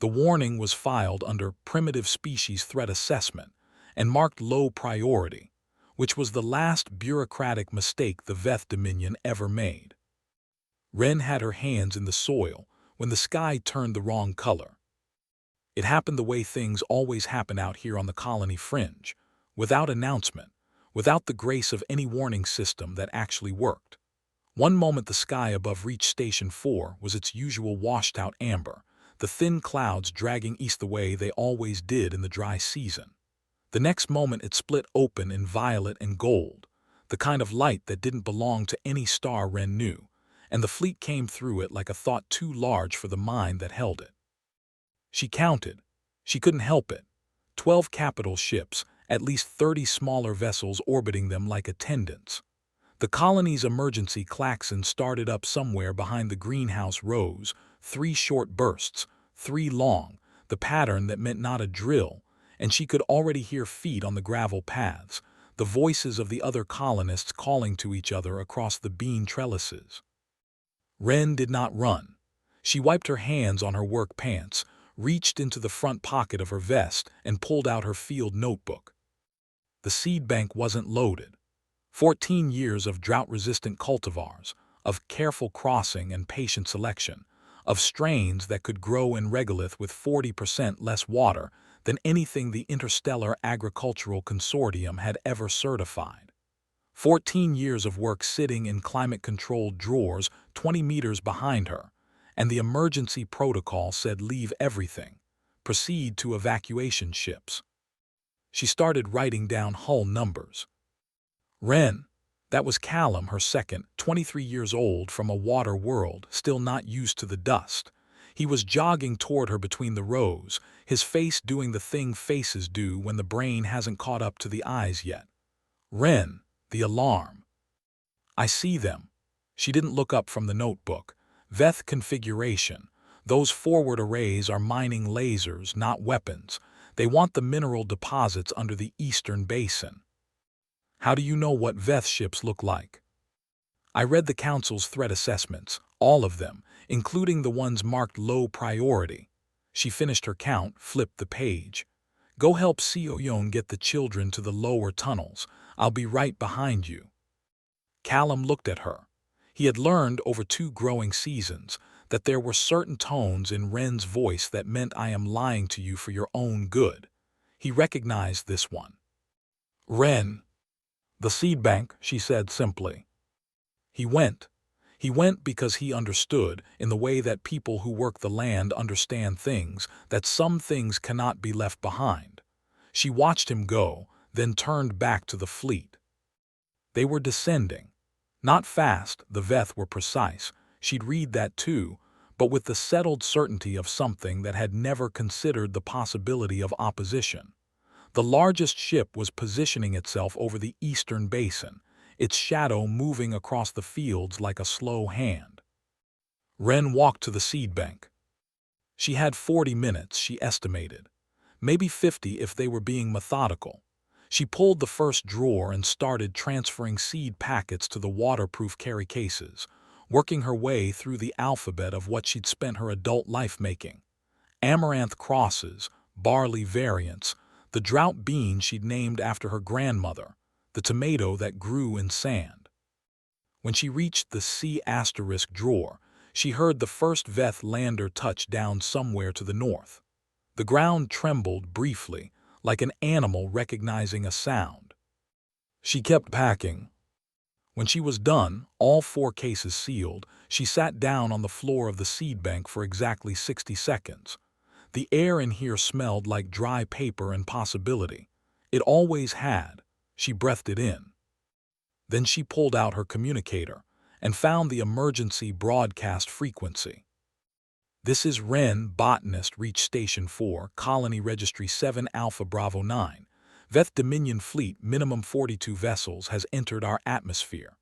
The warning was filed under Primitive Species Threat Assessment and marked low priority, which was the last bureaucratic mistake the Veth Dominion ever made. Wren had her hands in the soil when the sky turned the wrong color. It happened the way things always happen out here on the colony fringe, without announcement, without the grace of any warning system that actually worked. One moment the sky above reached Station 4 was its usual washed-out amber, the thin clouds dragging east the way they always did in the dry season. The next moment it split open in violet and gold, the kind of light that didn't belong to any star Wren knew, and the fleet came through it like a thought too large for the mind that held it. She counted. She couldn't help it. 12 capital ships, at least 30 smaller vessels orbiting them like attendants. The colony's emergency klaxon started up somewhere behind the greenhouse rows, 3 short bursts, 3 long, the pattern that meant not a drill, and she could already hear feet on the gravel paths, the voices of the other colonists calling to each other across the bean trellises. Wren did not run. She wiped her hands on her work pants, reached into the front pocket of her vest, and pulled out her field notebook. The seed bank wasn't loaded. 14 years of drought-resistant cultivars, of careful crossing and patient selection, of strains that could grow in regolith with 40% less water than anything the Interstellar Agricultural Consortium had ever certified. 14 years of work sitting in climate-controlled drawers 20 meters behind her, and the emergency protocol said leave everything, proceed to evacuation ships. She started writing down hull numbers. Wren, that was Callum, her second, 23 years old from a water world, still not used to the dust. He was jogging toward her between the rows, his face doing the thing faces do when the brain hasn't caught up to the eyes yet. Wren, the alarm. I see them. She didn't look up from the notebook. Veth configuration. Those forward arrays are mining lasers, not weapons. They want the mineral deposits under the eastern basin. How do you know what Veth ships look like? I read the Council's threat assessments, all of them, including the ones marked low priority. She finished her count, flipped the page. Go help Sioyon get the children to the lower tunnels. I'll be right behind you. Callum looked at her. He had learned over 2 growing seasons that there were certain tones in Wren's voice that meant I am lying to you for your own good. He recognized this one. Wren. The seed bank, she said simply. He went. He went because he understood, in the way that people who work the land understand things, that some things cannot be left behind. She watched him go, then turned back to the fleet. They were descending. Not fast, the Veth were precise. She'd read that too, but with the settled certainty of something that had never considered the possibility of opposition. The largest ship was positioning itself over the eastern basin, its shadow moving across the fields like a slow hand. Wren walked to the seed bank. She had 40 minutes, she estimated. Maybe 50 if they were being methodical. She pulled the first drawer and started transferring seed packets to the waterproof carry cases, working her way through the alphabet of what she'd spent her adult life making. Amaranth crosses, barley variants, the drought bean she'd named after her grandmother, the tomato that grew in sand. When she reached the C** drawer, she heard the first Veth lander touch down somewhere to the north. The ground trembled briefly, like an animal recognizing a sound. She kept packing. When she was done, all 4 cases sealed, she sat down on the floor of the seed bank for exactly 60 seconds. The air in here smelled like dry paper and possibility. It always had. She breathed it in. Then she pulled out her communicator and found the emergency broadcast frequency. This is Wren, botanist, reached Station 4, Colony Registry 7 Alpha Bravo 9. Veth Dominion Fleet, minimum 42 vessels, has entered our atmosphere.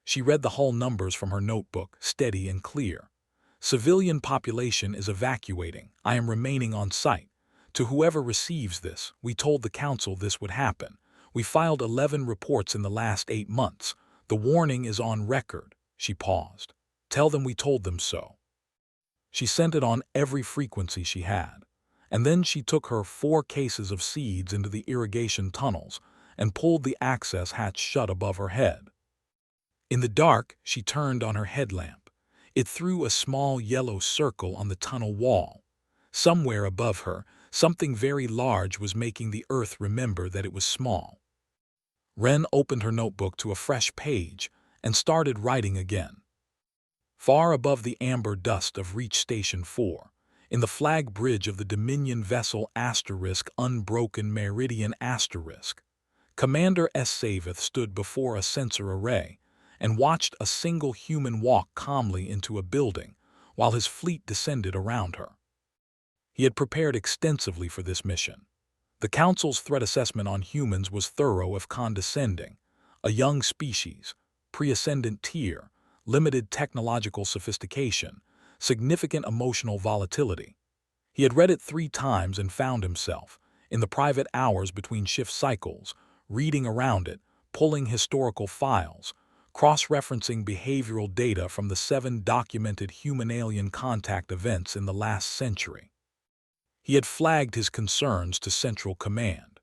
She read the hull numbers from her notebook, steady and clear. Civilian population is evacuating. I am remaining on site. To whoever receives this, we told the Council this would happen. We filed 11 reports in the last 8 months. The warning is on record. She paused. Tell them we told them so. She sent it on every frequency she had. and then she took her 4 cases of seeds into the irrigation tunnels and pulled the access hatch shut above her head. In the dark, she turned on her headlamp. It threw a small yellow circle on the tunnel wall. Somewhere above her, something very large was making the earth remember that it was small. Wren opened her notebook to a fresh page and started writing again. Far above the amber dust of Reach Station 4, in the flag bridge of the Dominion vessel Unbroken Meridian Commander S. Savith stood before a sensor array and watched a single human walk calmly into a building while his fleet descended around her. He had prepared extensively for this mission. The Council's threat assessment on humans was thorough if condescending: a young species, pre-ascendant tier, limited technological sophistication, significant emotional volatility. He had read it 3 times and found himself, in the private hours between shift cycles, reading around it, pulling historical files, cross-referencing behavioral data from the 7 documented human-alien contact events in the last century. He had flagged his concerns to Central Command.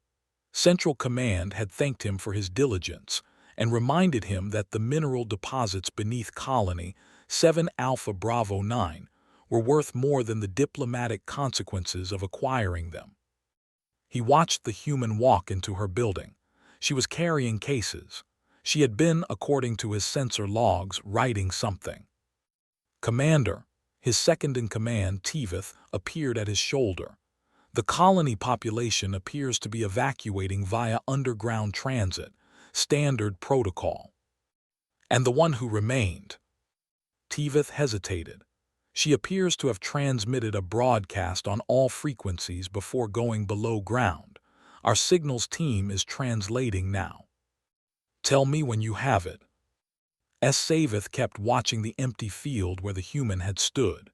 Central Command had thanked him for his diligence and reminded him that the mineral deposits beneath Colony 7 Alpha Bravo 9 were worth more than the diplomatic consequences of acquiring them. He watched the human walk into her building. She was carrying cases. She had been, according to his sensor logs, writing something. Commander, his second-in-command, Tevith, appeared at his shoulder. The colony population appears to be evacuating via underground transit, standard protocol. And the one who remained? Tevith hesitated. She appears to have transmitted a broadcast on all frequencies before going below ground. Our signals team is translating now. Tell me when you have it. S. Savith kept watching the empty field where the human had stood.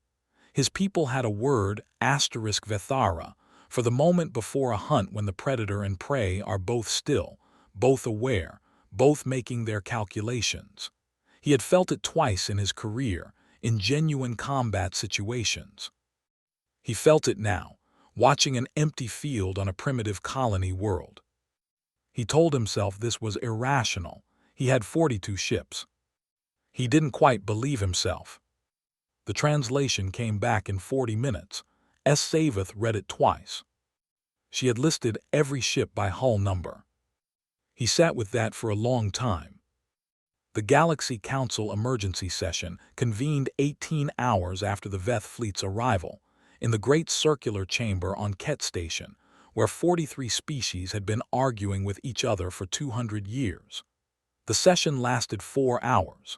His people had a word, *Vethara, for the moment before a hunt when the predator and prey are both still, both aware, both making their calculations. He had felt it twice in his career, in genuine combat situations. He felt it now, watching an empty field on a primitive colony world. He told himself this was irrational. He had 42 ships. He didn't quite believe himself. The translation came back in 40 minutes. S. Savith read it twice. She had listed every ship by hull number. He sat with that for a long time. The Galaxy Council emergency session convened 18 hours after the Veth fleet's arrival, in the Great Circular Chamber on Ket Station, where 43 species had been arguing with each other for 200 years. The session lasted 4 hours.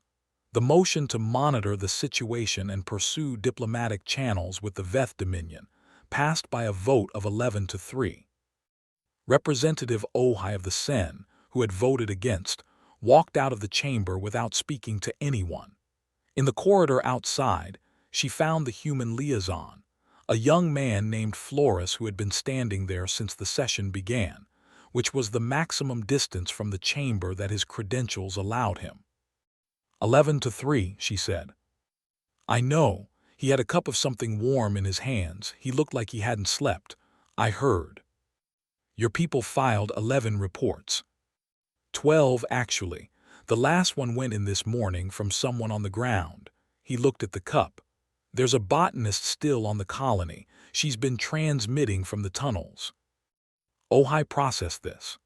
The motion to monitor the situation and pursue diplomatic channels with the Veth Dominion passed by a vote of 11-3. Representative Ojai of the Sen, who had voted against, walked out of the chamber without speaking to anyone. In the corridor outside, she found the human liaison, a young man named Flores who had been standing there since the session began, which was the maximum distance from the chamber that his credentials allowed him. 11-3, she said. I know. He had a cup of something warm in his hands. He looked like he hadn't slept. I heard. Your people filed 11 reports. 12, actually. The last one went in this morning from someone on the ground. He looked at the cup. There's a botanist still on the colony. She's been transmitting from the tunnels. Ojai processed this.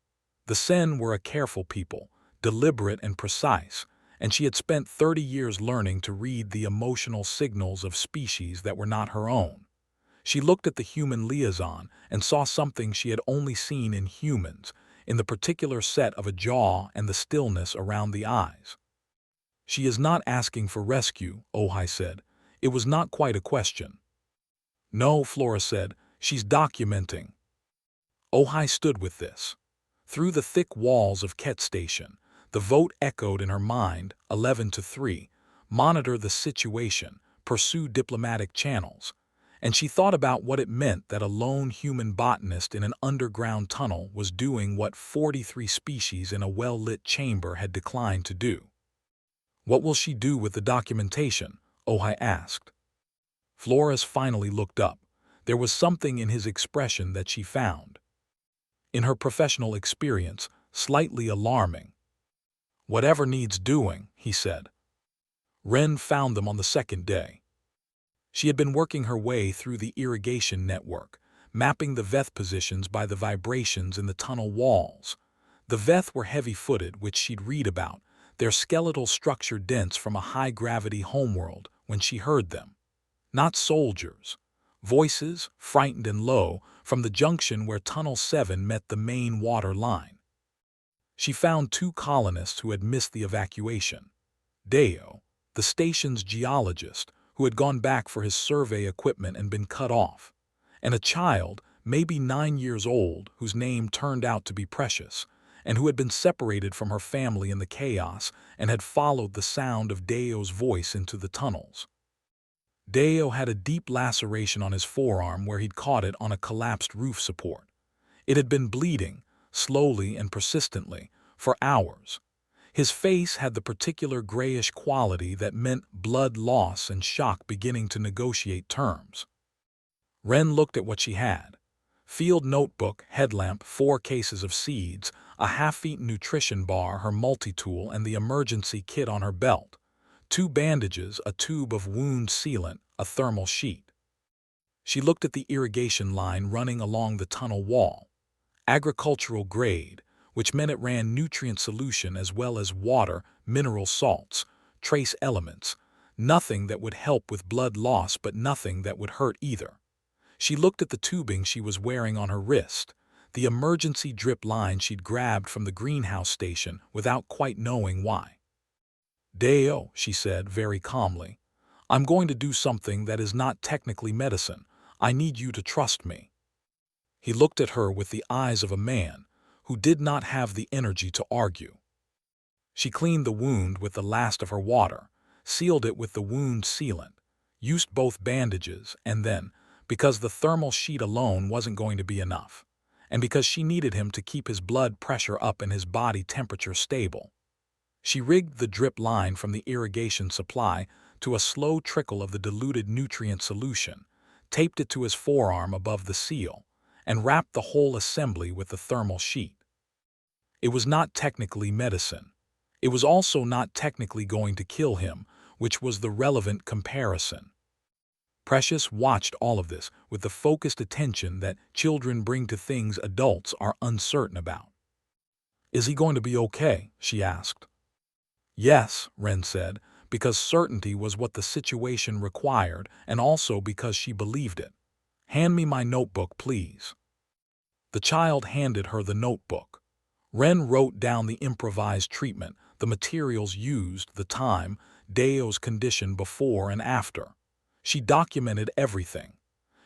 The Sen were a careful people, deliberate and precise, and she had spent 30 years learning to read the emotional signals of species that were not her own. She looked at the human liaison and saw something she had only seen in humans, in the particular set of a jaw and the stillness around the eyes. She is not asking for rescue, Ojai said. It was not quite a question. No, Flora said, she's documenting. Ojai stood with this. Through the thick walls of Ket Station, the vote echoed in her mind, 11-3, monitor the situation, pursue diplomatic channels, and she thought about what it meant that a lone human botanist in an underground tunnel was doing what 43 species in a well-lit chamber had declined to do. What will she do with the documentation? Ojai asked. Flores finally looked up. There was something in his expression that she found, in her professional experience, slightly alarming. "Whatever needs doing," he said. Wren found them on the second day. She had been working her way through the irrigation network, mapping the Veth positions by the vibrations in the tunnel walls. The Veth were heavy-footed, which she'd read about, their skeletal structure dense from a high-gravity homeworld, when she heard them. Not soldiers. Voices, frightened and low, from the junction where Tunnel 7 met the main water line. She found 2 colonists who had missed the evacuation. Deo, the station's geologist, who had gone back for his survey equipment and been cut off, and a child, maybe 9 years old, whose name turned out to be Precious, and who had been separated from her family in the chaos and had followed the sound of Deo's voice into the tunnels. Deo had a deep laceration on his forearm where he'd caught it on a collapsed roof support. It had been bleeding, slowly and persistently, for hours. His face had the particular grayish quality that meant blood loss and shock beginning to negotiate terms. Wren looked at what she had. Field notebook, headlamp, 4 cases of seeds, a half-eaten nutrition bar, her multi-tool, and the emergency kit on her belt. 2 bandages, a tube of wound sealant, a thermal sheet. She looked at the irrigation line running along the tunnel wall. Agricultural grade, which meant it ran nutrient solution as well as water, mineral salts, trace elements, nothing that would help with blood loss but nothing that would hurt either. She looked at the tubing she was wearing on her wrist, the emergency drip line she'd grabbed from the greenhouse station without quite knowing why. "Deo," she said very calmly, "I'm going to do something that is not technically medicine. I need you to trust me." He looked at her with the eyes of a man who did not have the energy to argue. She cleaned the wound with the last of her water, sealed it with the wound sealant, used both bandages, and then, because the thermal sheet alone wasn't going to be enough, and because she needed him to keep his blood pressure up and his body temperature stable, she rigged the drip line from the irrigation supply to a slow trickle of the diluted nutrient solution, taped it to his forearm above the seal, and wrapped the whole assembly with the thermal sheet. It was not technically medicine. It was also not technically going to kill him, which was the relevant comparison. Precious watched all of this with the focused attention that children bring to things adults are uncertain about. "Is he going to be okay?" she asked. "Yes," Wren said, because certainty was what the situation required and also because she believed it. "Hand me my notebook, please." The child handed her the notebook. Wren wrote down the improvised treatment, the materials used, the time, Deo's condition before and after. She documented everything.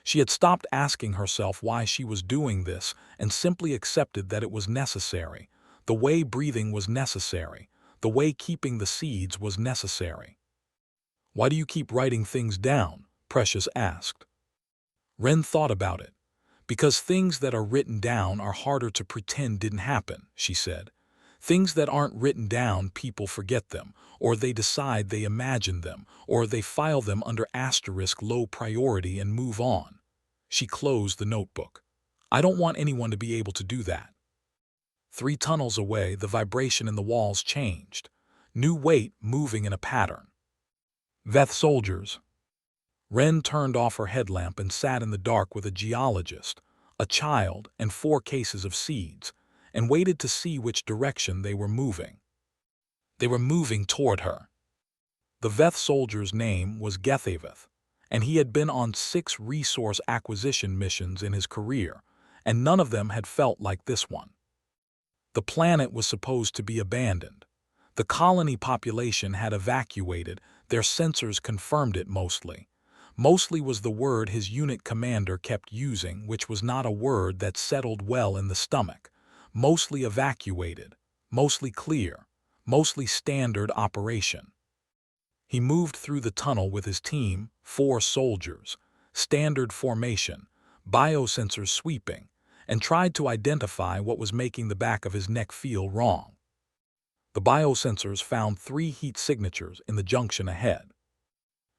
She had stopped asking herself why she was doing this and simply accepted that it was necessary, the way breathing was necessary, the way keeping the seeds was necessary. "Why do you keep writing things down?" Precious asked. Wren thought about it. "Because things that are written down are harder to pretend didn't happen," she said. "Things that aren't written down, people forget them, or they decide they imagined them, or they file them under asterisk low priority and move on." She closed the notebook. "I don't want anyone to be able to do that." 3 tunnels away, the vibration in the walls changed. New weight moving in a pattern. "Veth soldiers." Wren turned off her headlamp and sat in the dark with a geologist, a child, and 4 cases of seeds, and waited to see which direction they were moving. They were moving toward her. The Veth soldier's name was Gethaveth, and he had been on 6 resource acquisition missions in his career, and none of them had felt like this one. The planet was supposed to be abandoned. The colony population had evacuated, their sensors confirmed it mostly. Mostly was the word his unit commander kept using, which was not a word that settled well in the stomach. Mostly evacuated, mostly clear, mostly standard operation. He moved through the tunnel with his team, 4 soldiers, standard formation, biosensors sweeping, and tried to identify what was making the back of his neck feel wrong. The biosensors found 3 heat signatures in the junction ahead.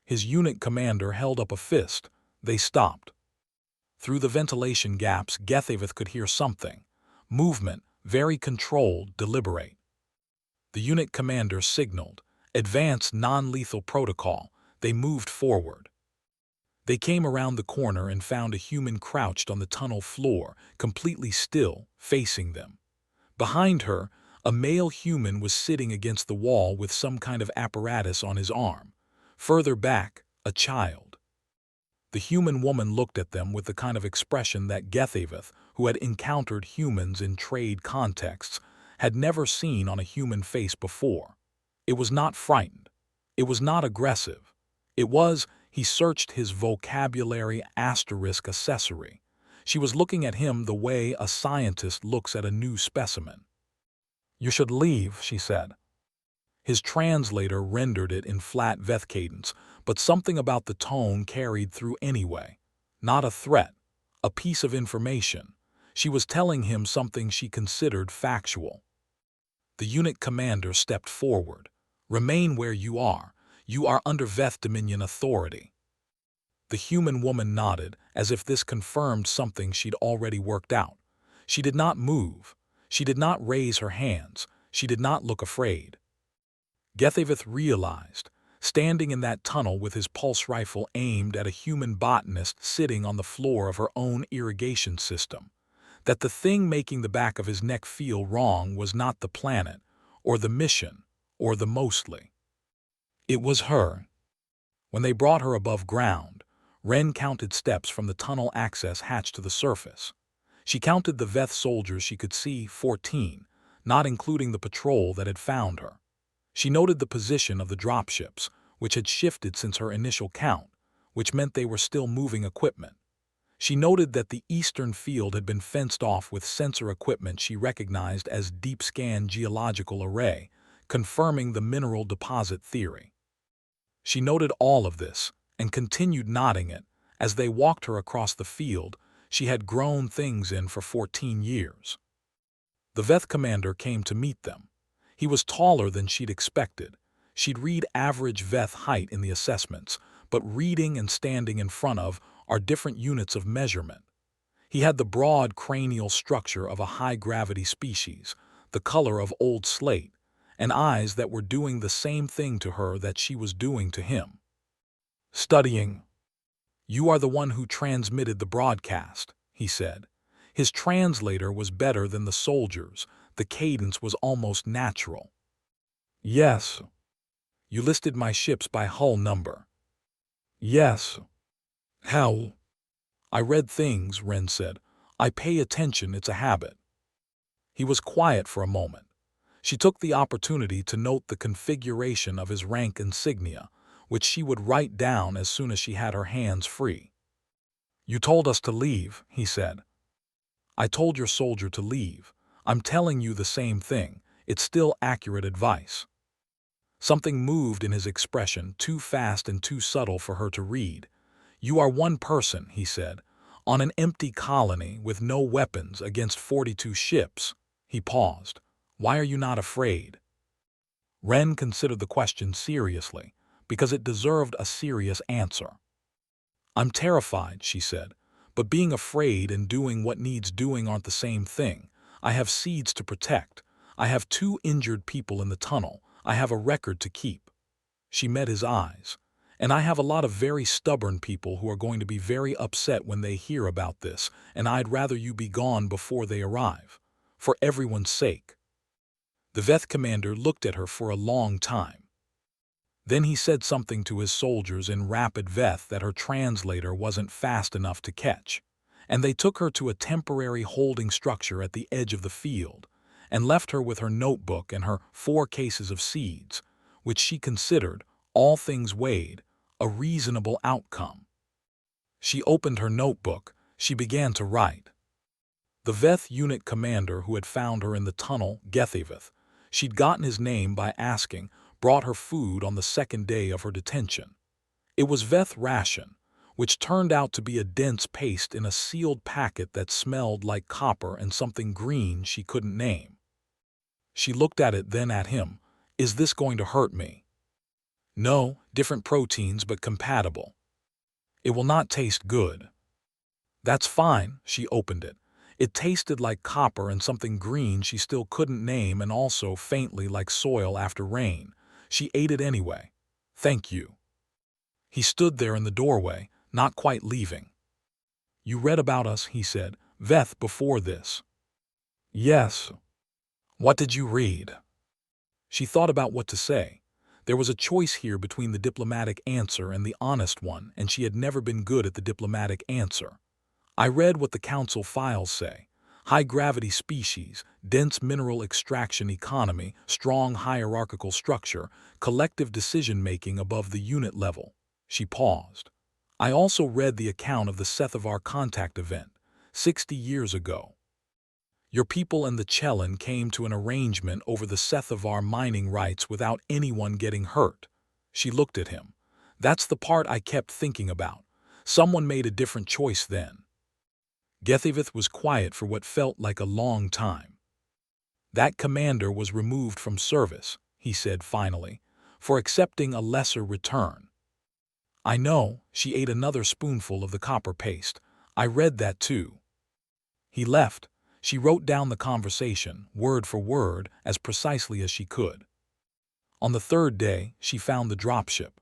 His unit commander held up a fist. They stopped. Through the ventilation gaps, Gethaveth could hear something. Movement, very controlled, deliberate. The unit commander signaled. Advance non-lethal protocol. They moved forward. They came around the corner and found a human crouched on the tunnel floor, completely still, facing them. Behind her, a male human was sitting against the wall with some kind of apparatus on his arm. Further back, a child. The human woman looked at them with the kind of expression that Gethaveth, who had encountered humans in trade contexts, had never seen on a human face before. It was not frightened. It was not aggressive. It was, he searched his vocabulary asterisk accessory. She was looking at him the way a scientist looks at a new specimen. "You should leave," she said. His translator rendered it in flat Veth cadence, but something about the tone carried through anyway. Not a threat, a piece of information. She was telling him something she considered factual. The unit commander stepped forward. "Remain where you are. You are under Veth Dominion authority." The human woman nodded, as if this confirmed something she'd already worked out. She did not move. She did not raise her hands. She did not look afraid. Gethaveth realized, standing in that tunnel with his pulse rifle aimed at a human botanist sitting on the floor of her own irrigation system, that the thing making the back of his neck feel wrong was not the planet, or the mission, or the mostly. It was her. When they brought her above ground, Ren counted steps from the tunnel access hatch to the surface. She counted the Veth soldiers she could see, 14, not including the patrol that had found her. She noted the position of the dropships, which had shifted since her initial count, which meant they were still moving equipment. She noted that the eastern field had been fenced off with sensor equipment she recognized as Deep Scan Geological Array, confirming the mineral deposit theory. She noted all of this and continued nodding it as they walked her across the field she had grown things in for 14 years. The Veth commander came to meet them. He was taller than she'd expected. She'd read average Veth height in the assessments, but reading and standing in front of are different units of measurement. He had the broad cranial structure of a high-gravity species, the color of old slate, and eyes that were doing the same thing to her that she was doing to him. "Studying. You are the one who transmitted the broadcast," he said. His translator was better than the soldiers. The cadence was almost natural. "Yes." "You listed my ships by hull number." "Yes." "How?" "I read things," Ren said. "I pay attention, it's a habit." He was quiet for a moment. She took the opportunity to note the configuration of his rank insignia, which she would write down as soon as she had her hands free. "You told us to leave," he said. "I told your soldier to leave. I'm telling you the same thing. It's still accurate advice." Something moved in his expression, too fast and too subtle for her to read. "You are one person," he said, "on an empty colony with no weapons against 42 ships." He paused. "Why are you not afraid?" Ren considered the question seriously, because it deserved a serious answer. "I'm terrified," she said, "but being afraid and doing what needs doing aren't the same thing. I have seeds to protect. I have 2 injured people in the tunnel. I have a record to keep." She met his eyes. "And I have a lot of very stubborn people who are going to be very upset when they hear about this, and I'd rather you be gone before they arrive. For everyone's sake." The Veth commander looked at her for a long time. Then he said something to his soldiers in rapid Veth that her translator wasn't fast enough to catch, and they took her to a temporary holding structure at the edge of the field, and left her with her notebook and her 4 cases of seeds, which she considered, all things weighed, a reasonable outcome. She opened her notebook. She began to write. The Veth unit commander who had found her in the tunnel, Gethaveth, she'd gotten his name by asking, brought her food on the 2nd day of her detention. It was Veth ration, which turned out to be a dense paste in a sealed packet that smelled like copper and something green she couldn't name. She looked at it, then at him. "Is this going to hurt me?" "No, different proteins but compatible." "It will not taste good." That's fine, she opened it. It tasted like copper and something green she still couldn't name and also faintly like soil after rain. She ate it anyway. Thank you. He stood there in the doorway, not quite leaving. You read about us, he said, Veth, before this. Yes. What did you read? She thought about what to say. There was a choice here between the diplomatic answer and the honest one, and she had never been good at the diplomatic answer. I read what the council files say. High-gravity species, dense mineral extraction economy, strong hierarchical structure, collective decision-making above the unit level. She paused. I also read the account of the Sethavar contact event, 60 years ago. Your people and the Chellan came to an arrangement over the Sethavar mining rights without anyone getting hurt. She looked at him. That's the part I kept thinking about. Someone made a different choice then. Gethivith was quiet for what felt like a long time. That commander was removed from service, he said finally, for accepting a lesser return. I know, she ate another spoonful of the copper paste. I read that too. He left. She wrote down the conversation, word for word, as precisely as she could. On the third day, she found the dropship.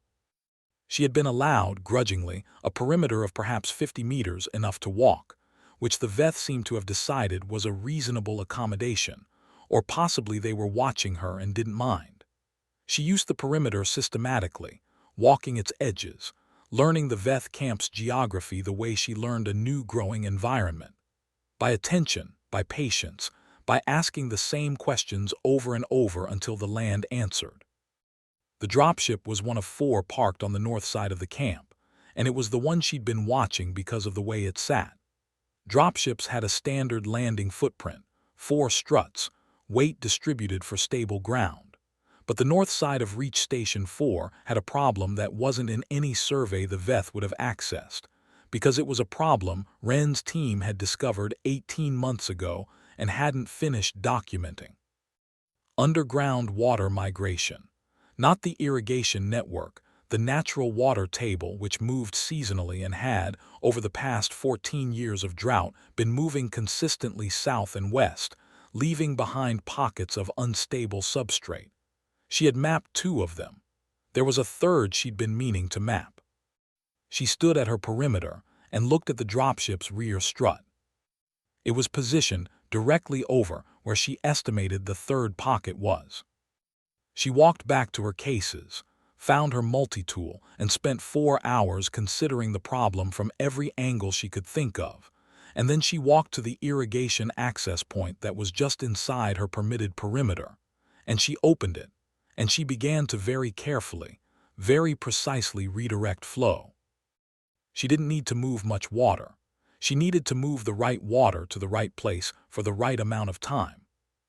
She had been allowed, grudgingly, a perimeter of perhaps 50 meters, enough to walk, which the Veth seemed to have decided was a reasonable accommodation, or possibly they were watching her and didn't mind. She used the perimeter systematically, walking its edges, learning the Veth camp's geography the way she learned a new growing environment. By attention, by patience, by asking the same questions over and over until the land answered. The dropship was one of 4 parked on the north side of the camp, and it was the one she'd been watching because of the way it sat. Dropships had a standard landing footprint, 4 struts, weight distributed for stable ground. But the north side of Reach Station 4 had a problem that wasn't in any survey the Veth would have accessed, because it was a problem Wren's team had discovered 18 months ago and hadn't finished documenting. Underground water migration. Not the irrigation network, the natural water table which moved seasonally and had, over the past 14 years of drought, been moving consistently south and west, leaving behind pockets of unstable substrate. She had mapped 2 of them. There was a third she'd been meaning to map. She stood at her perimeter and looked at the dropship's rear strut. It was positioned directly over where she estimated the third pocket was. She walked back to her cases, found her multi-tool, and spent 4 hours considering the problem from every angle she could think of, and then she walked to the irrigation access point that was just inside her permitted perimeter, and she opened it, and she began to very carefully, very precisely redirect flow. She didn't need to move much water. She needed to move the right water to the right place for the right amount of time.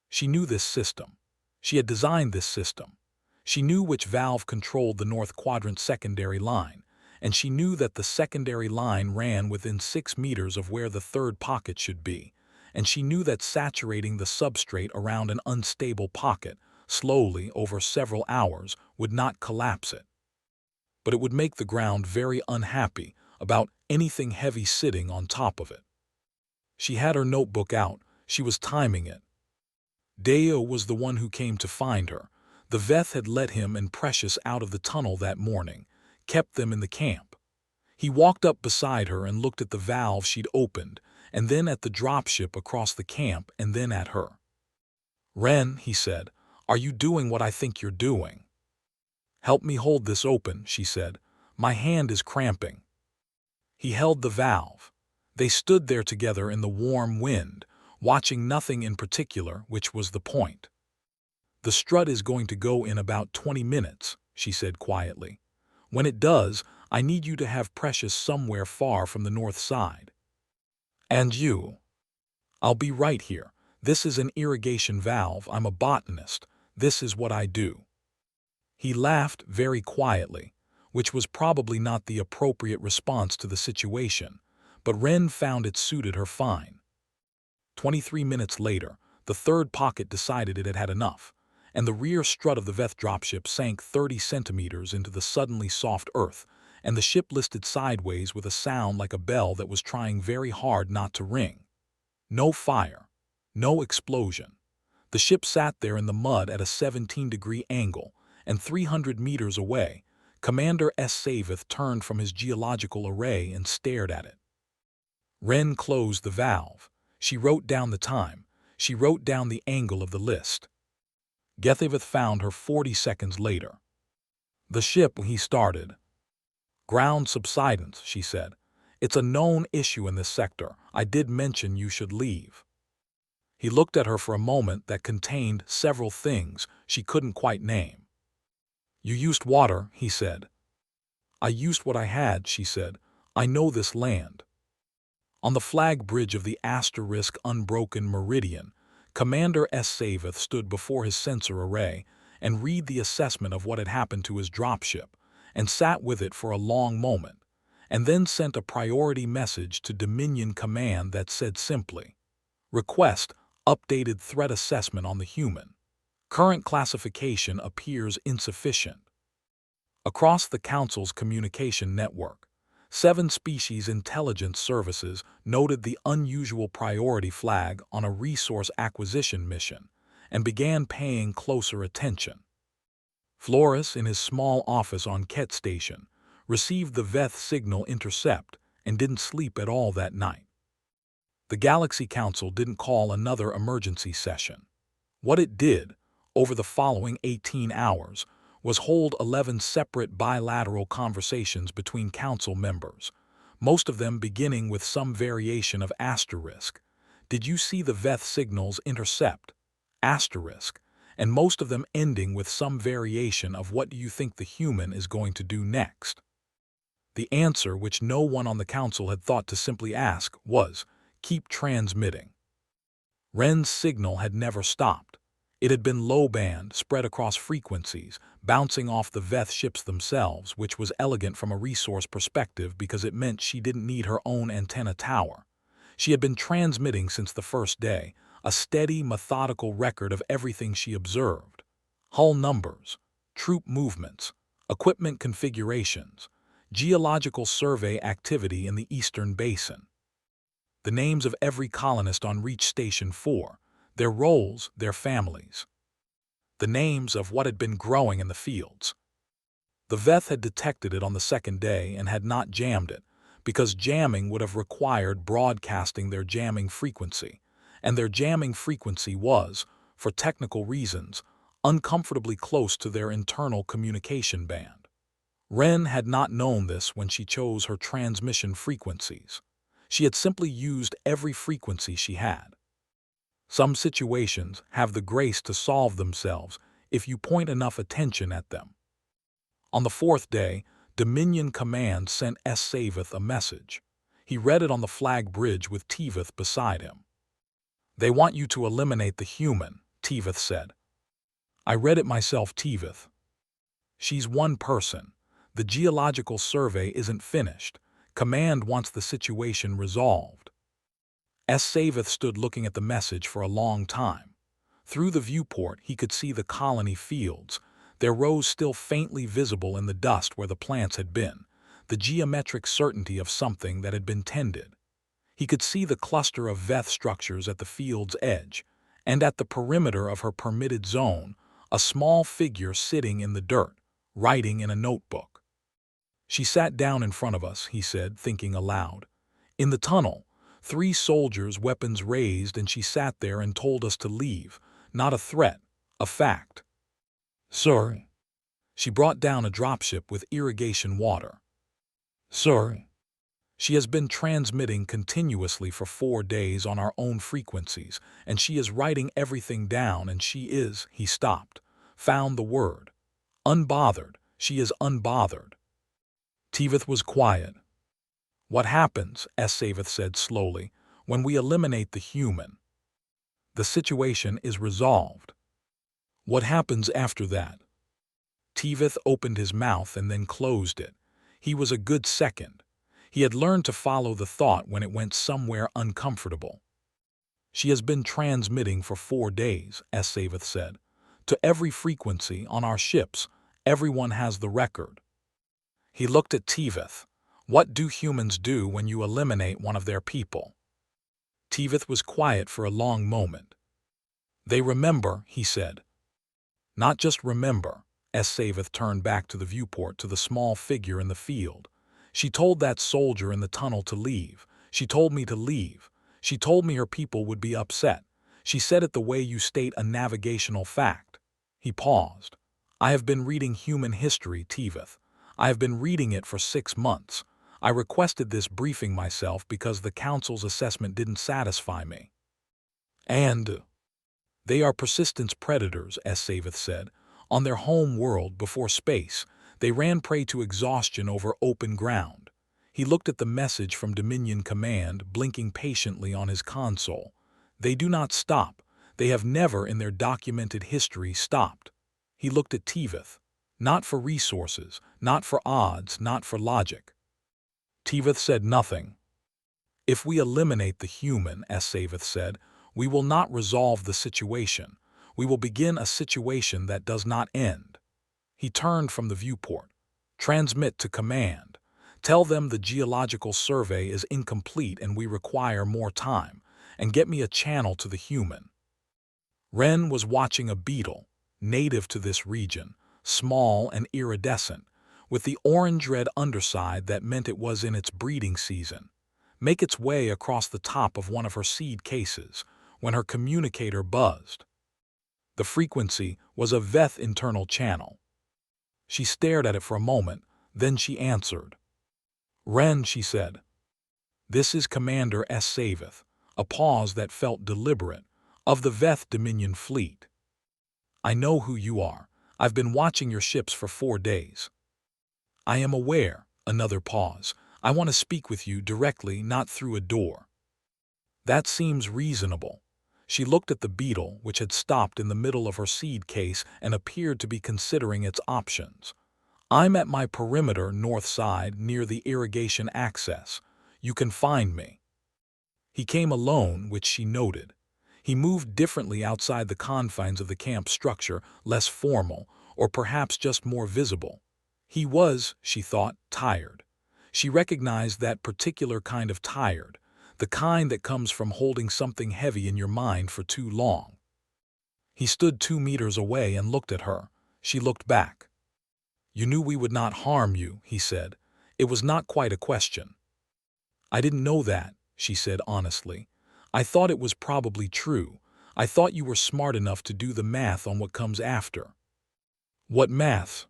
She knew this system. She had designed this system. She knew which valve controlled the north quadrant secondary line, and she knew that the secondary line ran within 6 meters of where the third pocket should be, and she knew that saturating the substrate around an unstable pocket, slowly over several hours, would not collapse it. But it would make the ground very unhappy about anything heavy sitting on top of it. She had her notebook out. She was timing it. Deo was the one who came to find her. The Veth had let him and Precious out of the tunnel that morning, kept them in the camp. He walked up beside her and looked at the valve she'd opened, and then at the dropship across the camp, and then at her. Wren, he said, are you doing what I think you're doing? Help me hold this open, she said. My hand is cramping. He held the valve. They stood there together in the warm wind, watching nothing in particular, which was the point. The strut is going to go in about 20 minutes, she said quietly. When it does, I need you to have Precious somewhere far from the north side. And you? I'll be right here. This is an irrigation valve. I'm a botanist. This is what I do. He laughed very quietly, which was probably not the appropriate response to the situation, but Wren found it suited her fine. 23 minutes later, the third pocket decided it had had enough, and the rear strut of the Veth dropship sank 30 centimeters into the suddenly soft earth, and the ship listed sideways with a sound like a bell that was trying very hard not to ring. No fire. No explosion. The ship sat there in the mud at a 17-degree angle, and 300 meters away, Commander S. Savith turned from his geological array and stared at it. Wren closed the valve. She wrote down the time. She wrote down the angle of the list. Gethavith found her 40 seconds later. The ship, he started. Ground subsidence, she said. It's a known issue in this sector. I did mention you should leave. He looked at her for a moment that contained several things she couldn't quite name. You used water, he said. I used what I had, she said. I know this land. On the flag bridge of the asterisk unbroken meridian, Commander S. Savith stood before his sensor array and read the assessment of what had happened to his dropship, and sat with it for a long moment, and then sent a priority message to Dominion Command that said simply, Request updated threat assessment on the human. Current classification appears insufficient. Across the Council's communication network, 7 species intelligence services noted the unusual priority flag on a resource acquisition mission and began paying closer attention. Flores, in his small office on Ket Station, received the Veth signal intercept and didn't sleep at all that night. The Galaxy Council didn't call another emergency session. What it did, over the following 18 hours, was hold 11 separate bilateral conversations between Council members, most of them beginning with some variation of asterisk. Did you see the Veth signals intercept? Asterisk. And most of them ending with some variation of what do you think the human is going to do next? The answer, which no one on the Council had thought to simply ask, was, keep transmitting. Wren's signal had never stopped. It had been low-band, spread across frequencies, bouncing off the Veth ships themselves, which was elegant from a resource perspective because it meant she didn't need her own antenna tower. She had been transmitting since the first day, a steady, methodical record of everything she observed. Hull numbers, troop movements, equipment configurations, geological survey activity in the Eastern Basin. The names of every colonist on Reach Station 4, their roles, their families. The names of what had been growing in the fields. The Veth had detected it on the second day and had not jammed it, because jamming would have required broadcasting their jamming frequency, and their jamming frequency was, for technical reasons, uncomfortably close to their internal communication band. Wren had not known this when she chose her transmission frequencies. She had simply used every frequency she had. Some situations have the grace to solve themselves if you point enough attention at them. On the 4th day, Dominion Command sent S. Savith a message. He read it on the flag bridge with Tevith beside him. They want you to eliminate the human, Tevith said. I read it myself, Tevith. She's one person. The geological survey isn't finished. Command wants the situation resolved. S. Savith stood looking at the message for a long time. Through the viewport, he could see the colony fields, their rows still faintly visible in the dust where the plants had been, the geometric certainty of something that had been tended. He could see the cluster of Veth structures at the field's edge, and at the perimeter of her permitted zone, a small figure sitting in the dirt, writing in a notebook. She sat down in front of us, he said, thinking aloud. In the tunnel, 3 soldiers, weapons raised, and she sat there and told us to leave. Not a threat, a fact. Sir. She brought down a dropship with irrigation water. Sir. She has been transmitting continuously for 4 days on our own frequencies, and she is writing everything down, and she is, he stopped, found the word. Unbothered, she is unbothered. Tevith was quiet. What happens, S. Savith said slowly, when we eliminate the human? The situation is resolved. What happens after that? Tevith opened his mouth and then closed it. He was a good second. He had learned to follow the thought when it went somewhere uncomfortable. She has been transmitting for 4 days, S. Savith said. To every frequency on our ships, everyone has the record. He looked at Tivith. What do humans do when you eliminate one of their people? Tivith was quiet for a long moment. They remember, he said. Not just remember. Savith turned back to the viewport to the small figure in the field. She told that soldier in the tunnel to leave. She told me to leave. She told me her people would be upset. She said it the way you state a navigational fact. He paused. I have been reading human history, Tivith. I have been reading it for 6 months. I requested this briefing myself because the council's assessment didn't satisfy me. And they are persistence predators, Savith said. On their home world before space, they ran prey to exhaustion over open ground. He looked at the message from Dominion Command, blinking patiently on his console. They do not stop. They have never in their documented history stopped. He looked at Tivith. Not for resources, not for odds, not for logic. Tivith said nothing. If we eliminate the human, Savith said, we will not resolve the situation. We will begin a situation that does not end. He turned from the viewport. Transmit to command. Tell them the geological survey is incomplete and we require more time, and get me a channel to the human. Wren was watching a beetle, native to this region, small and iridescent, with the orange-red underside that meant it was in its breeding season, make its way across the top of one of her seed cases when her communicator buzzed. The frequency was a Veth internal channel. She stared at it for a moment, then she answered. Wren, she said. This is Commander Savith, a pause that felt deliberate, of the Veth Dominion fleet. I know who you are. I've been watching your ships for 4 days. I am aware, another pause. I want to speak with you directly, not through a door. That seems reasonable. She looked at the beetle, which had stopped in the middle of her seed case and appeared to be considering its options. I'm at my perimeter north side near the irrigation access. You can find me. He came alone, which she noted. He moved differently outside the confines of the camp structure, less formal, or perhaps just more visible. He was, she thought, tired. She recognized that particular kind of tired, the kind that comes from holding something heavy in your mind for too long. He stood 2 meters away and looked at her. She looked back. You knew we would not harm you, he said. It was not quite a question. I didn't know that, she said honestly. I thought it was probably true. I thought you were smart enough to do the math on what comes after. What math?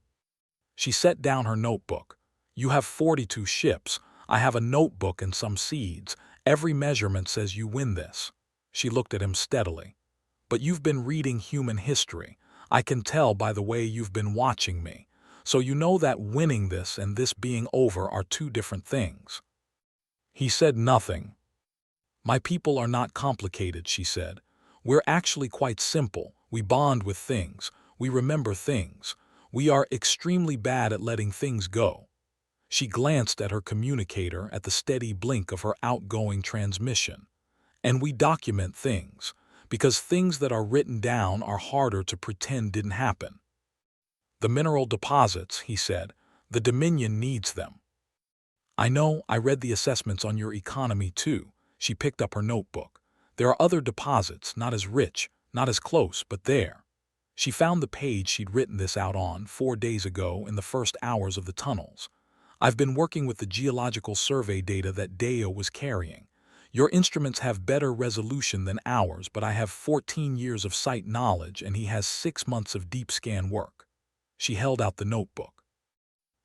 She set down her notebook. You have 42 ships. I have a notebook and some seeds. Every measurement says you win this. She looked at him steadily. But you've been reading human history. I can tell by the way you've been watching me. So you know that winning this and this being over are 2 different things. He said nothing. My people are not complicated, she said. We're actually quite simple. We bond with things. We remember things. We are extremely bad at letting things go. She glanced at her communicator at the steady blink of her outgoing transmission. And we document things, because things that are written down are harder to pretend didn't happen. The mineral deposits, he said, the Dominion needs them. I know, I read the assessments on your economy too. She picked up her notebook. There are other deposits, not as rich, not as close, but there. She found the page she'd written this out on 4 days ago in the first hours of the tunnels. I've been working with the geological survey data that Deo was carrying. Your instruments have better resolution than ours, but I have 14 years of site knowledge and he has 6 months of deep scan work. She held out the notebook.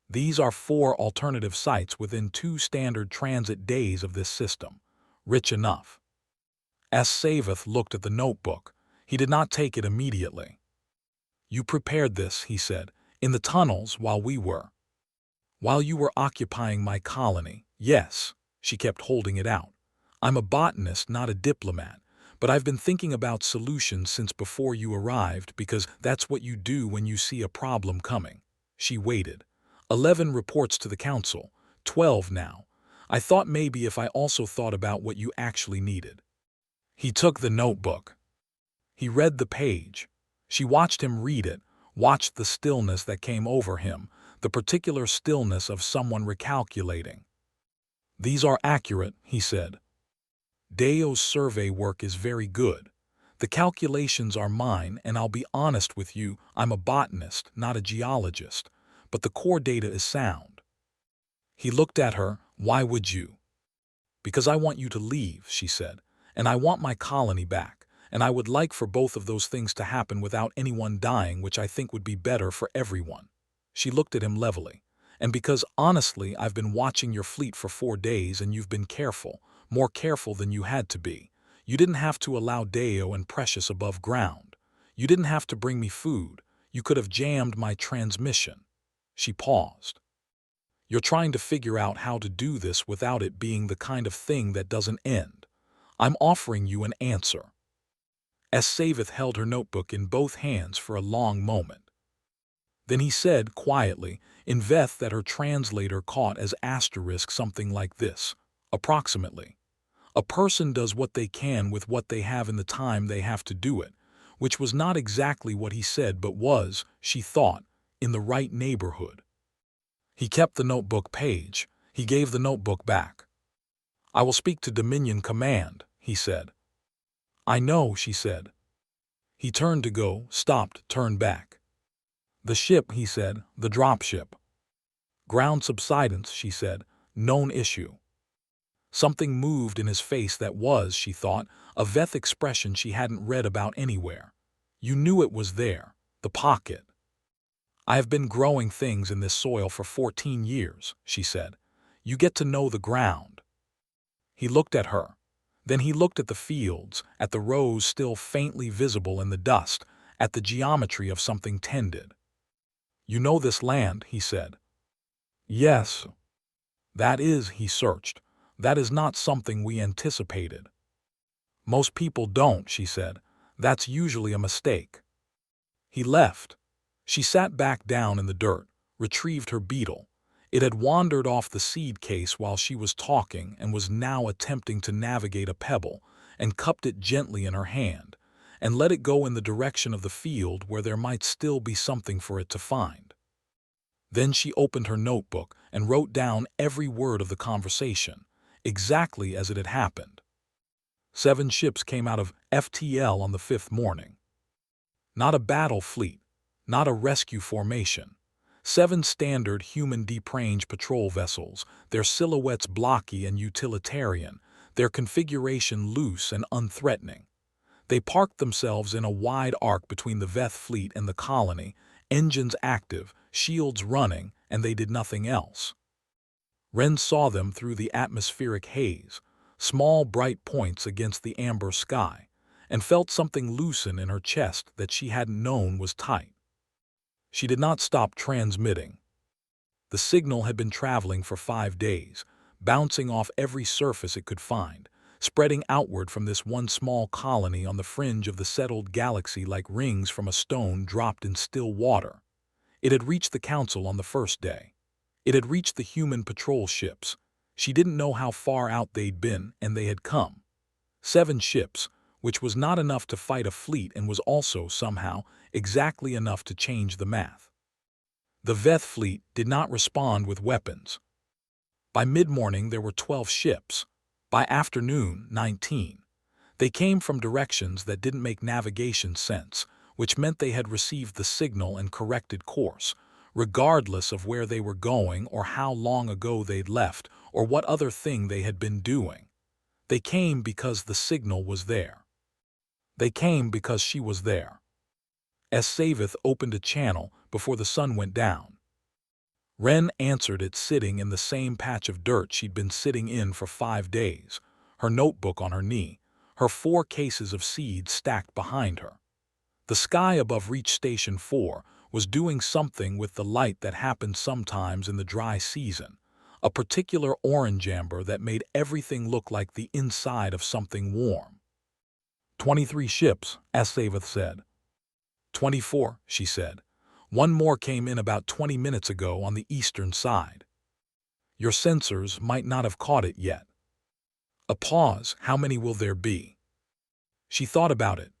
These are 4 alternative sites within 2 standard transit days of this system. Rich enough. Savith looked at the notebook. He did not take it immediately. You prepared this, he said, in the tunnels while you were occupying my colony. Yes, she kept holding it out. I'm a botanist, not a diplomat, but I've been thinking about solutions since before you arrived because that's what you do when you see a problem coming. She waited. 11 reports to the council, 12 now. I thought maybe if I also thought about what you actually needed. He took the notebook. He read the page. She watched him read it, watched the stillness that came over him, the particular stillness of someone recalculating. "These are accurate," he said. "Deo's survey work is very good. The calculations are mine, and I'll be honest with you, I'm a botanist, not a geologist, but the core data is sound." He looked at her. "Why would you?" "Because I want you to leave," she said, "and I want my colony back, and I would like for both of those things to happen without anyone dying, which I think would be better for everyone." She looked at him levelly. "And because, honestly, I've been watching your fleet for 4 days and you've been careful, more careful than you had to be. You didn't have to allow Deo and Precious above ground. You didn't have to bring me food. You could have jammed my transmission." She paused. "You're trying to figure out how to do this without it being the kind of thing that doesn't end. I'm offering you an answer." Savith held her notebook in both hands for a long moment. Then he said quietly, in Veth that her translator caught as asterisk, something like this: "Approximately. A person does what they can with what they have in the time they have to do it," which was not exactly what he said but was, she thought, in the right neighborhood. He kept the notebook page. He gave the notebook back. "I will speak to Dominion Command," he said. "I know," she said. He turned to go, stopped, turned back. "The ship," he said, "the dropship." "Ground subsidence," she said, "known issue." Something moved in his face that was, she thought, a Veth expression she hadn't read about anywhere. You knew it was there, the pocket. "I have been growing things in this soil for 14 years, she said. "You get to know the ground." He looked at her. Then he looked at the fields, at the rows still faintly visible in the dust, at the geometry of something tended. "You know this land," he said. "Yes." "That is," he searched, "that is not something we anticipated." "Most people don't," she said. "That's usually a mistake." He left. She sat back down in the dirt, retrieved her beetle. It had wandered off the seed case while she was talking and was now attempting to navigate a pebble, and cupped it gently in her hand, and let it go in the direction of the field where there might still be something for it to find. Then she opened her notebook and wrote down every word of the conversation, exactly as it had happened. 7 ships came out of FTL on the 5th morning. Not a battle fleet, not a rescue formation. 7 standard human deep range patrol vessels, their silhouettes blocky and utilitarian, their configuration loose and unthreatening. They parked themselves in a wide arc between the Veth fleet and the colony, engines active, shields running, and they did nothing else. Wren saw them through the atmospheric haze, small bright points against the amber sky, and felt something loosen in her chest that she hadn't known was tight. She did not stop transmitting. The signal had been traveling for 5 days, bouncing off every surface it could find, spreading outward from this one small colony on the fringe of the settled galaxy like rings from a stone dropped in still water. It had reached the Council on the first day. It had reached the human patrol ships. She didn't know how far out they'd been, and they had come. 7 ships, which was not enough to fight a fleet and was also, somehow, exactly enough to change the math. The Veth fleet did not respond with weapons. By mid-morning there were 12 ships. By afternoon, 19. They came from directions that didn't make navigation sense, which meant they had received the signal and corrected course, regardless of where they were going or how long ago they'd left or what other thing they had been doing. They came because the signal was there. They came because she was there. Savith opened a channel before the sun went down. Wren answered it sitting in the same patch of dirt she'd been sitting in for 5 days, her notebook on her knee, her 4 cases of seeds stacked behind her. The sky above Reach Station 4 was doing something with the light that happened sometimes in the dry season, a particular orange amber that made everything look like the inside of something warm. 23 ships, Savith said. 24, she said. One more came in about 20 minutes ago on the eastern side. Your sensors might not have caught it yet. A pause. How many will there be? She thought about it.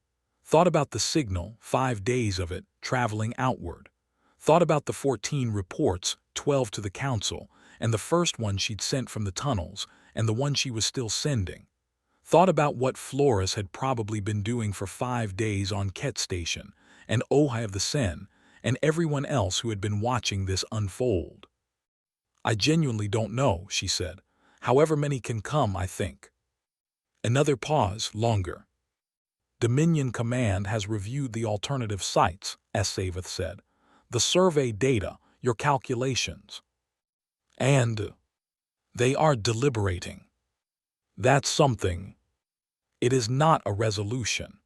Thought about the signal, 5 days of it, traveling outward. Thought about the 14 reports, 12 to the council, and the first one she'd sent from the tunnels, and the one she was still sending. Thought about what Flores had probably been doing for 5 days on Ket Station, and Ojai of the Sen, and everyone else who had been watching this unfold. I genuinely don't know, she said. However many can come, I think. Another pause, longer. Dominion Command has reviewed the alternative sites, Savith said. The survey data, your calculations. And they are deliberating. That's something. It is not a resolution.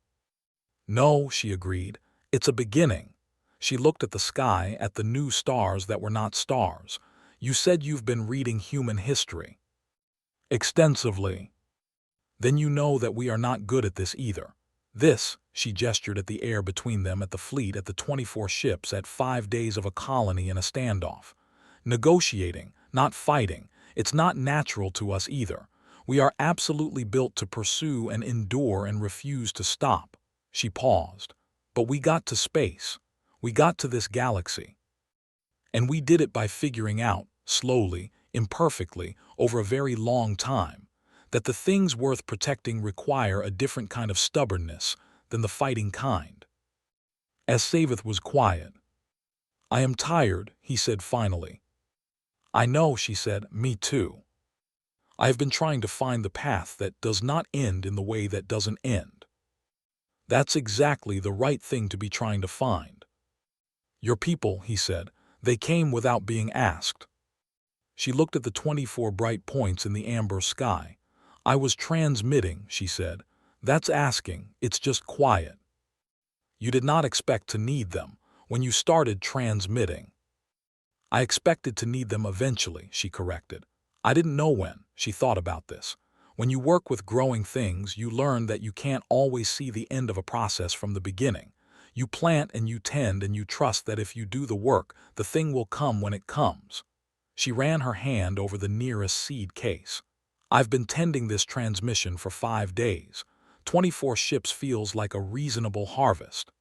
No, she agreed. It's a beginning. She looked at the sky, at the new stars that were not stars. You said you've been reading human history. Extensively. Then you know that we are not good at this either. This, she gestured at the air between them, at the fleet, at the 24 ships, at 5 days of a colony in a standoff. Negotiating, not fighting. It's not natural to us either. We are absolutely built to pursue and endure and refuse to stop. She paused. But we got to space. We got to this galaxy. And we did it by figuring out, slowly, imperfectly, over a very long time, that the things worth protecting require a different kind of stubbornness than the fighting kind. As Savith was quiet. I am tired, he said finally. I know, she said, me too. I have been trying to find the path that does not end in the way that doesn't end. That's exactly the right thing to be trying to find. Your people, he said, they came without being asked. She looked at the 24 bright points in the amber sky. I was transmitting, she said. That's asking, it's just quiet. You did not expect to need them when you started transmitting. I expected to need them eventually, she corrected. I didn't know when. She thought about this. When you work with growing things, you learn that you can't always see the end of a process from the beginning. You plant and you tend and you trust that if you do the work, the thing will come when it comes. She ran her hand over the nearest seed case. I've been tending this transmission for 5 days. 24 ships feels like a reasonable harvest.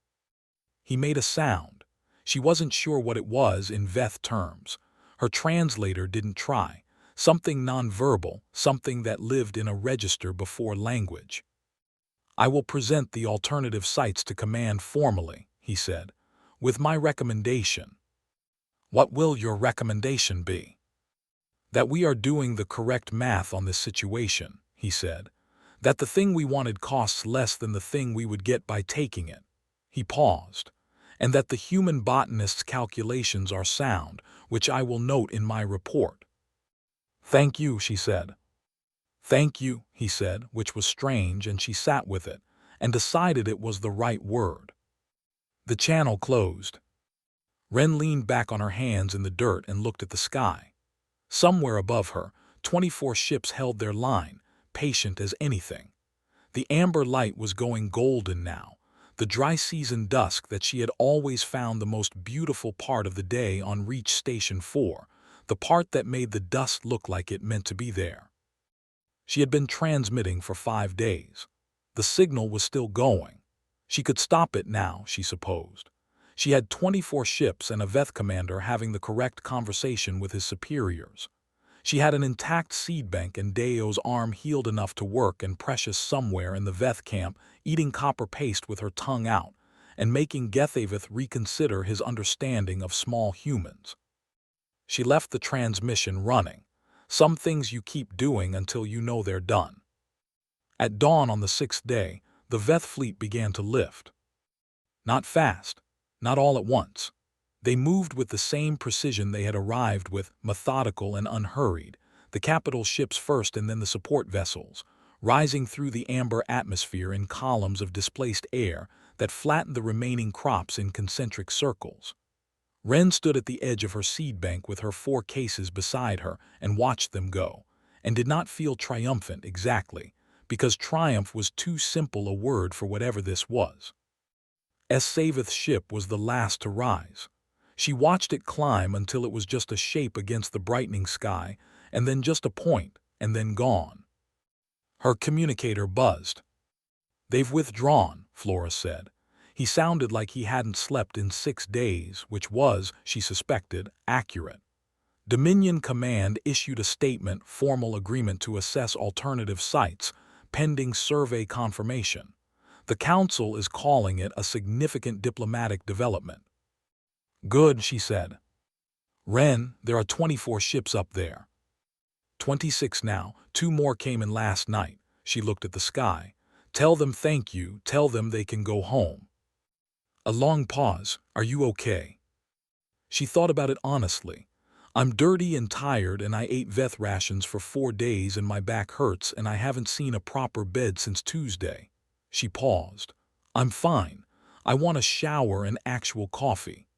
He made a sound. She wasn't sure what it was in Veth terms. Her translator didn't try. Something nonverbal, something that lived in a register before language. I will present the alternative sites to command formally, he said, with my recommendation. What will your recommendation be? That we are doing the correct math on this situation, he said. That the thing we wanted costs less than the thing we would get by taking it. He paused. And that the human botanist's calculations are sound, which I will note in my report. Thank you, she said. Thank you, he said, which was strange, and she sat with it, and decided it was the right word. The channel closed. Ren leaned back on her hands in the dirt and looked at the sky. Somewhere above her, 24 ships held their line, patient as anything. The amber light was going golden now, the dry season dusk that she had always found the most beautiful part of the day on Reach Station 4, the part that made the dust look like it meant to be there. She had been transmitting for 5 days. The signal was still going. She could stop it now, she supposed. She had 24 ships and a Veth commander having the correct conversation with his superiors. She had an intact seed bank, and Deo's arm healed enough to work, and Precious somewhere in the Veth camp eating copper paste with her tongue out and making Gethavith reconsider his understanding of small humans. She left the transmission running. Some things you keep doing until you know they're done. At dawn on the 6th day, the Veth fleet began to lift. Not fast, not all at once. They moved with the same precision they had arrived with, methodical and unhurried, the capital ships first and then the support vessels, rising through the amber atmosphere in columns of displaced air that flattened the remaining crops in concentric circles. Ren stood at the edge of her seed bank with her 4 cases beside her and watched them go, and did not feel triumphant exactly, because triumph was too simple a word for whatever this was. Savith's ship was the last to rise. She watched it climb until it was just a shape against the brightening sky, and then just a point, and then gone. Her communicator buzzed. They've withdrawn, Flora said. He sounded like he hadn't slept in 6 days, which was, she suspected, accurate. Dominion Command issued a statement, formal agreement to assess alternative sites, pending survey confirmation. The Council is calling it a significant diplomatic development. Good, she said. Ren, there are 24 ships up there. 26 now, 2 more came in last night. She looked at the sky. Tell them thank you, tell them they can go home. A long pause. Are you okay? She thought about it honestly. I'm dirty and tired and I ate Veth rations for 4 days and my back hurts and I haven't seen a proper bed since Tuesday. She paused. I'm fine. I want a shower and actual coffee.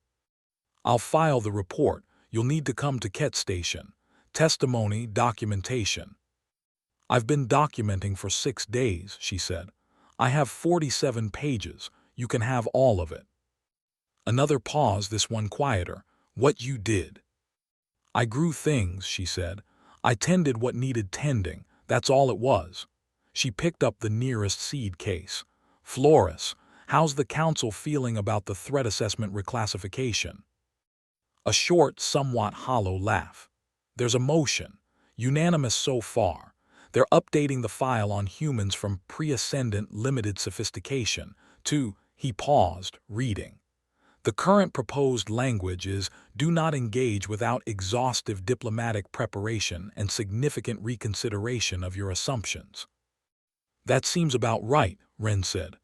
I'll file the report. You'll need to come to Ket Station. Testimony, documentation. I've been documenting for 6 days, she said. I have 47 pages. You can have all of it. Another pause, this one quieter. What you did. I grew things, she said. I tended what needed tending. That's all it was. She picked up the nearest seed case. Flores, how's the Council feeling about the threat assessment reclassification? A short, somewhat hollow laugh. There's a motion. Unanimous so far. They're updating the file on humans from pre-ascendant limited sophistication to, he paused, reading. The current proposed language is, do not engage without exhaustive diplomatic preparation and significant reconsideration of your assumptions. That seems about right, Ren said.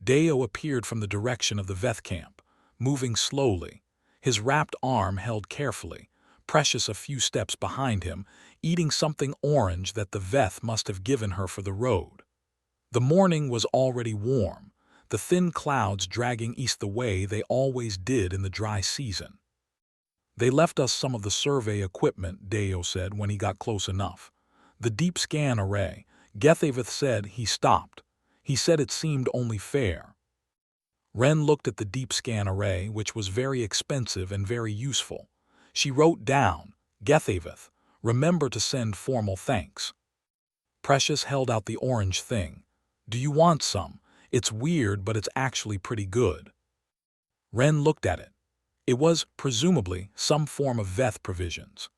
Deo appeared from the direction of the Veth camp, moving slowly, his wrapped arm held carefully, Precious a few steps behind him, eating something orange that the Veth must have given her for the road. The morning was already warm, the thin clouds dragging east the way they always did in the dry season. They left us some of the survey equipment, Deo said when he got close enough. The deep scan array. Gethaveth said he stopped. He said it seemed only fair. Ren looked at the deep scan array, which was very expensive and very useful. She wrote down, Gethaveth, remember to send formal thanks. Precious held out the orange thing. Do you want some? It's weird, but it's actually pretty good. Ren looked at it. It was, presumably, some form of Veth provisions.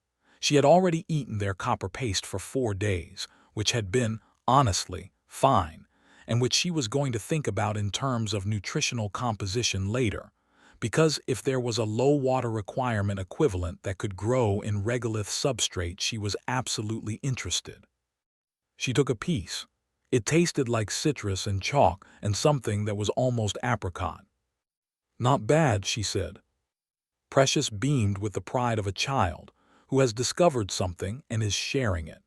She had already eaten their copper paste for 4 days, which had been, honestly, fine, and which she was going to think about in terms of nutritional composition later, because if there was a low-water requirement equivalent that could grow in regolith substrate, she was absolutely interested. She took a piece. It tasted like citrus and chalk and something that was almost apricot. Not bad, she said. Precious beamed with the pride of a child who has discovered something and is sharing it.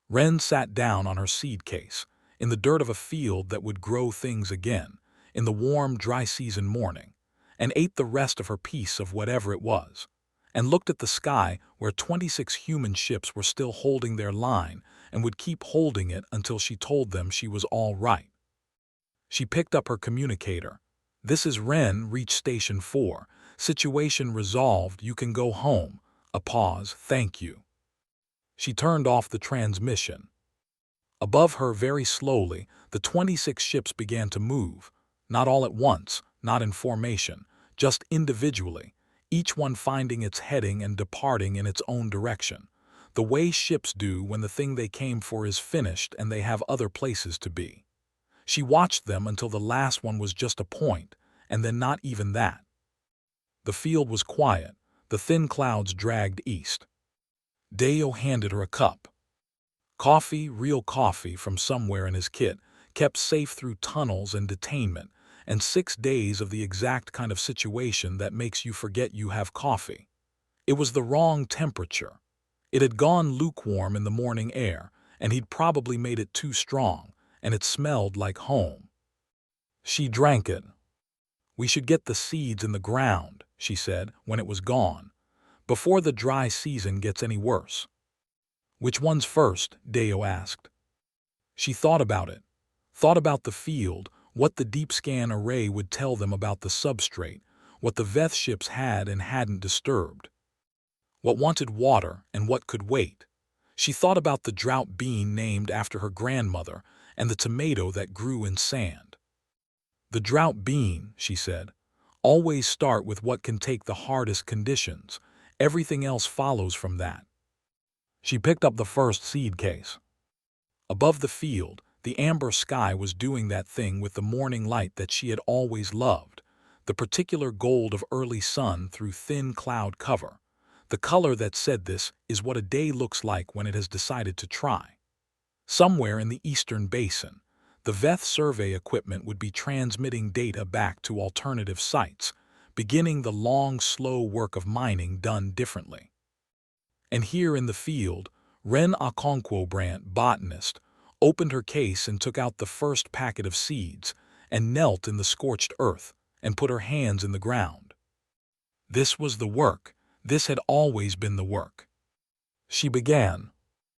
Ren sat down on her seed case, in the dirt of a field that would grow things again, in the warm, dry season morning, and ate the rest of her piece of whatever it was, and looked at the sky where 26 human ships were still holding their line and would keep holding it until she told them she was all right. She picked up her communicator. This is Ren, reach Station 4. Situation resolved, you can go home. A pause, thank you. She turned off the transmission. Above her, very slowly, the 26 ships began to move, not all at once, not in formation, just individually, each one finding its heading and departing in its own direction, the way ships do when the thing they came for is finished and they have other places to be. She watched them until the last one was just a point, and then not even that. The field was quiet, the thin clouds dragged east. Deo handed her a cup. Coffee, real coffee from somewhere in his kit, kept safe through tunnels and detainment, and 6 days of the exact kind of situation that makes you forget you have coffee. It was the wrong temperature. It had gone lukewarm in the morning air, and he'd probably made it too strong, and it smelled like home. She drank it. We should get the seeds in the ground, she said when it was gone, before the dry season gets any worse. Which one's first? Deo asked. She thought about it, thought about the field, what the deep scan array would tell them about the substrate, what the Veth ships had and hadn't disturbed, what wanted water and what could wait. She thought about the drought bean named after her grandmother and the tomato that grew in sand. The drought bean, she said, always start with what can take the hardest conditions. Everything else follows from that. She picked up the first seed case. Above the field, the amber sky was doing that thing with the morning light that she had always loved, the particular gold of early sun through thin cloud cover, the color that said this is what a day looks like when it has decided to try. Somewhere in the eastern basin, the VETH survey equipment would be transmitting data back to alternative sites, beginning the long, slow work of mining done differently. And here in the field, Ren Okonkwo Brandt, botanist, opened her case and took out the first packet of seeds and knelt in the scorched earth and put her hands in the ground. This was the work. This had always been the work. She began,